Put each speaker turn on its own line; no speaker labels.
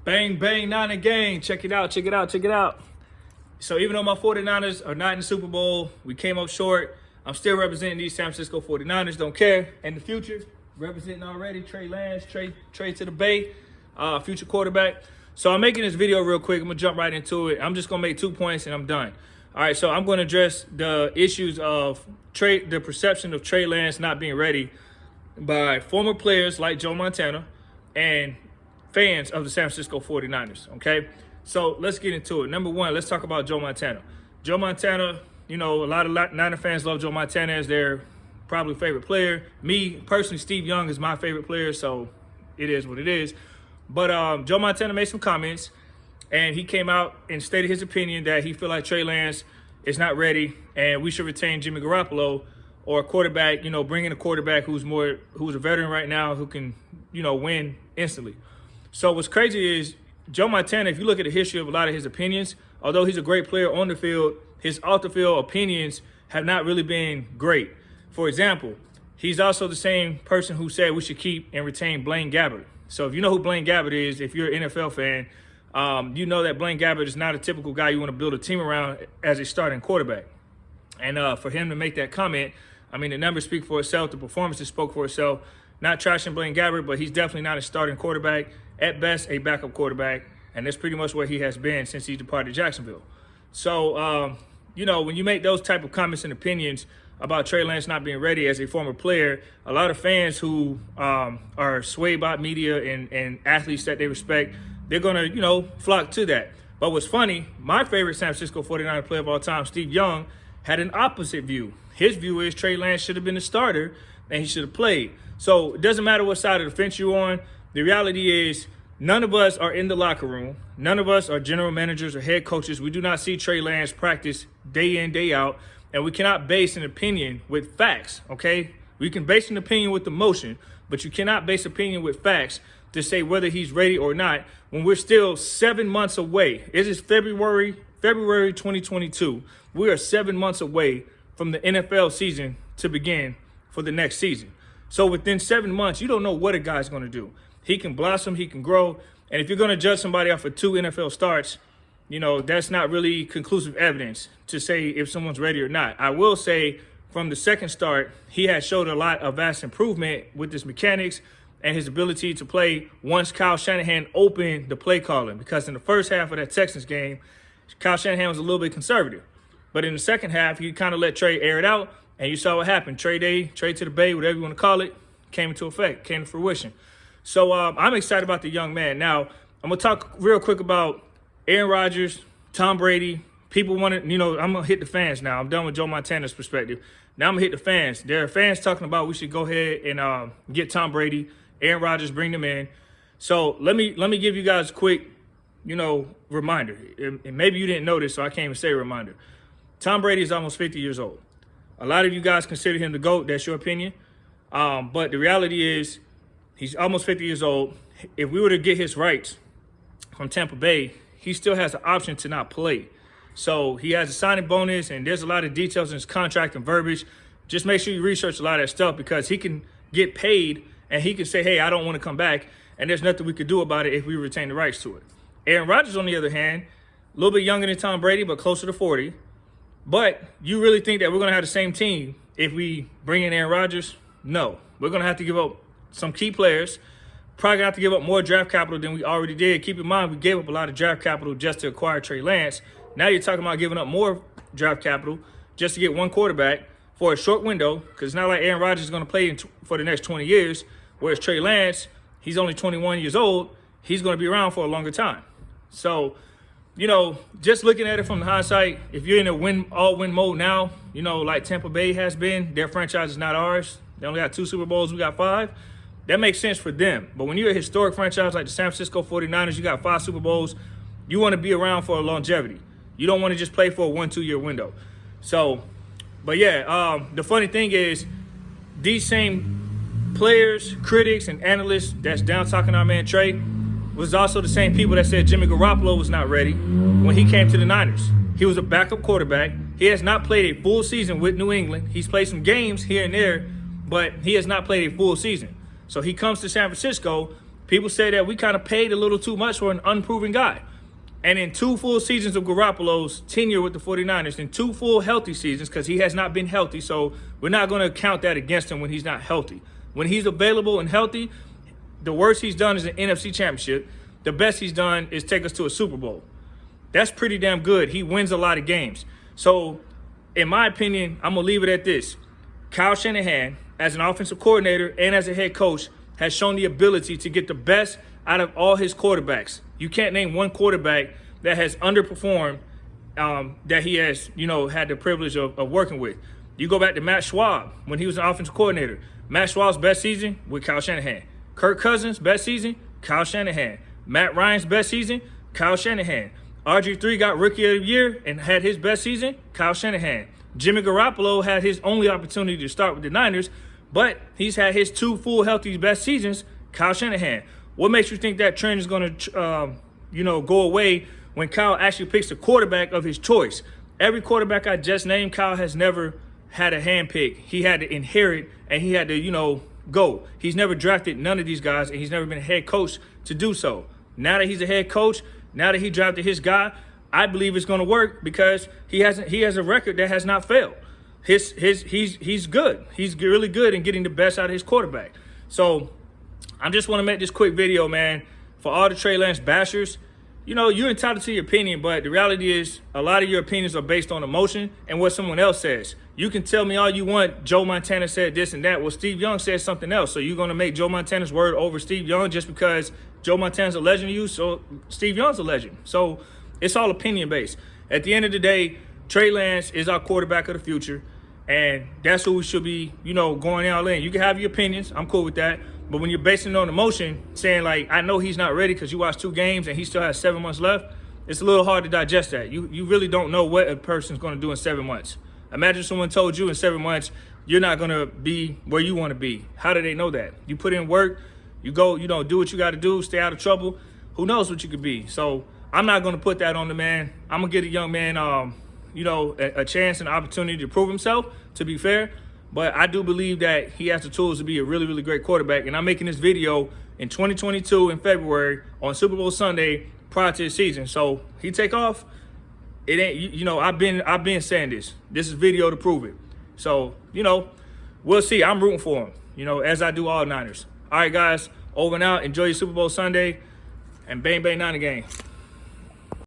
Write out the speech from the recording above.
Bang, bang, Niner gang. Check it out, check it out, check it out. So even though my 49ers are not in the Super Bowl, we came up short. I'm still representing these San Francisco 49ers. Don't care. In the future, representing already Trey Lance, Trey to the Bay, future quarterback. So I'm making this video real quick. I'm going to jump right into it. I'm just going to make 2 points and I'm done. All right, so I'm going to address the issues of the perception of Trey Lance not being ready by former players like Joe Montana and fans of the San Francisco 49ers, okay? So let's get into it. Number one, let's talk about Joe Montana. Joe Montana, you know, a lot of Niner fans love Joe Montana as their probably favorite player. Me, personally, Steve Young is my favorite player, so it is what it is. But Joe Montana made some comments, and he came out and stated his opinion that he feel like Trey Lance is not ready, and we should retain Jimmy Garoppolo or a quarterback, you know, bring in a quarterback who's a veteran right now who can, you know, win instantly. So what's crazy is Joe Montana, if you look at the history of a lot of his opinions, although he's a great player on the field, his off-the-field opinions have not really been great. For example, he's also the same person who said we should keep and retain Blaine Gabbert. So if you know who Blaine Gabbert is, if you're an NFL fan, you know that Blaine Gabbert is not a typical guy you want to build a team around as a starting quarterback. And for him to make that comment, I mean, the numbers speak for itself. The performances spoke for itself. Not trashing Blaine Gabbert, but he's definitely not a starting quarterback. At best, a backup quarterback. And that's pretty much where he has been since he departed Jacksonville. So, you know, when you make those type of comments and opinions about Trey Lance not being ready as a former player, a lot of fans who are swayed by media and athletes that they respect, they're going to, you know, flock to that. But what's funny, my favorite San Francisco 49er player of all time, Steve Young, had an opposite view. His view is Trey Lance should have been the starter and he should have played. So it doesn't matter what side of the fence you're on. The reality is none of us are in the locker room. None of us are general managers or head coaches. We do not see Trey Lance practice day in, day out. And we cannot base an opinion with facts, okay? We can base an opinion with emotion, but you cannot base opinion with facts to say whether he's ready or not when we're still 7 months away. It is February 2022. We are 7 months away from the NFL season to begin for the next season. So within 7 months, you don't know what a guy's going to do. He can blossom, he can grow. And if you're going to judge somebody off of 2 NFL starts, you know, that's not really conclusive evidence to say if someone's ready or not. I will say from the second start, he has showed a lot of vast improvement with his mechanics and his ability to play once Kyle Shanahan opened the play calling. Because in the first half of that Texans game, Kyle Shanahan was a little bit conservative. But in the second half, he kind of let Trey air it out, and you saw what happened. Trey Day, Trey to the Bay, whatever you want to call it, came into effect, came to fruition. So I'm excited about the young man. Now, I'm going to talk real quick about Aaron Rodgers, Tom Brady. People want to, you know, I'm going to hit the fans now. I'm done with Joe Montana's perspective. Now I'm going to hit the fans. There are fans talking about we should go ahead and get Tom Brady, Aaron Rodgers, bring them in. So let me give you guys a quick, you know, reminder. And maybe you didn't know this, so I can't even say a reminder. Tom Brady is almost 50 years old. A lot of you guys consider him the GOAT. That's your opinion. But the reality is he's almost 50 years old. If we were to get his rights from Tampa Bay, he still has the option to not play. So he has a signing bonus, and there's a lot of details in his contract and verbiage. Just make sure you research a lot of that stuff because he can get paid, and he can say, hey, I don't want to come back, and there's nothing we could do about it if we retain the rights to it. Aaron Rodgers, on the other hand, a little bit younger than Tom Brady, but closer to 40. But you really think that we're going to have the same team if we bring in Aaron Rodgers? No. We're going to have to give up some key players. Probably going to have to give up more draft capital than we already did. Keep in mind, we gave up a lot of draft capital just to acquire Trey Lance. Now you're talking about giving up more draft capital just to get one quarterback for a short window, because it's not like Aaron Rodgers is going to play for the next 20 years, whereas Trey Lance, he's only 21 years old. He's going to be around for a longer time. So, you know, just looking at it from the hindsight, if you're in a all-win mode now, you know, like Tampa Bay has been, their franchise is not ours. They only got 2 Super Bowls, we got 5. That makes sense for them. But when you're a historic franchise like the San Francisco 49ers, you got 5 Super Bowls, you want to be around for a longevity. You don't want to just play for a 1-2 year window. So, but yeah, the funny thing is these same players, critics, and analysts that's down talking our man Trey was also the same people that said Jimmy Garoppolo was not ready when he came to the Niners. He was a backup quarterback. He has not played a full season with New England. He's played some games here and there, but he has not played a full season. So he comes to San Francisco people say that we kind of paid a little too much for an unproven guy. And in 2 full seasons of Garoppolo's tenure with the 49ers, in 2 full healthy seasons, because he has not been healthy, so we're not going to count that against him when he's not healthy. When he's available and healthy, the worst he's done is an NFC Championship. The best he's done is take us to a Super Bowl. That's pretty damn good. He wins a lot of games. So, in my opinion, I'm going to leave it at this. Kyle Shanahan, as an offensive coordinator and as a head coach, has shown the ability to get the best out of all his quarterbacks. You can't name one quarterback that has underperformed that he has, had the privilege of working with. You go back to Matt Schwab when he was an offensive coordinator. Matt Schwab's best season with Kyle Shanahan. Kirk Cousins' best season, Kyle Shanahan. Matt Ryan's best season, Kyle Shanahan. RG3 got Rookie of the Year and had his best season, Kyle Shanahan. Jimmy Garoppolo had his only opportunity to start with the Niners, but he's had his 2 full healthy best seasons, Kyle Shanahan. What makes you think that trend is going to, go away when Kyle actually picks the quarterback of his choice? Every quarterback I just named, Kyle has never had a hand pick. He had to inherit, and he had to, go. He's never drafted none of these guys, and he's never been a head coach to do so. Now that he's a head coach, now that he drafted his guy, I believe it's going to work because he has a record that has not failed. He's good. He's really good in getting the best out of his quarterback. So I just want to make this quick video, man, for all the Trey Lance bashers. You're entitled to your opinion, but the reality is a lot of your opinions are based on emotion and what someone else says. You can tell me all you want, Joe Montana said this and that. Well, Steve Young said something else. So you're going to make Joe Montana's word over Steve Young just because Joe Montana's a legend to you, so Steve Young's a legend. So it's all opinion-based. At the end of the day, Trey Lance is our quarterback of the future, and that's who we should be, going all in. You can have your opinions. I'm cool with that. But when you're basing it on emotion, saying, like, I know he's not ready because you watched 2 games and he still has 7 months left, it's a little hard to digest that. You really don't know what a person's going to do in 7 months. Imagine someone told you in 7 months you're not going to be where you want to be. How do they know that? You put in work, you go, do what you got to do, stay out of trouble. Who knows what you could be? So I'm not going to put that on the man. I'm going to get a young man, a chance and opportunity to prove himself, to be fair. But I do believe that he has the tools to be a really, really great quarterback. And I'm making this video in 2022 in February on Super Bowl Sunday prior to the season. So he take off. It ain't, I've been saying this. This is video to prove it. So, we'll see. I'm rooting for him, as I do all Niners. All right, guys, over and out. Enjoy your Super Bowl Sunday. And bang, bang, Niner gang.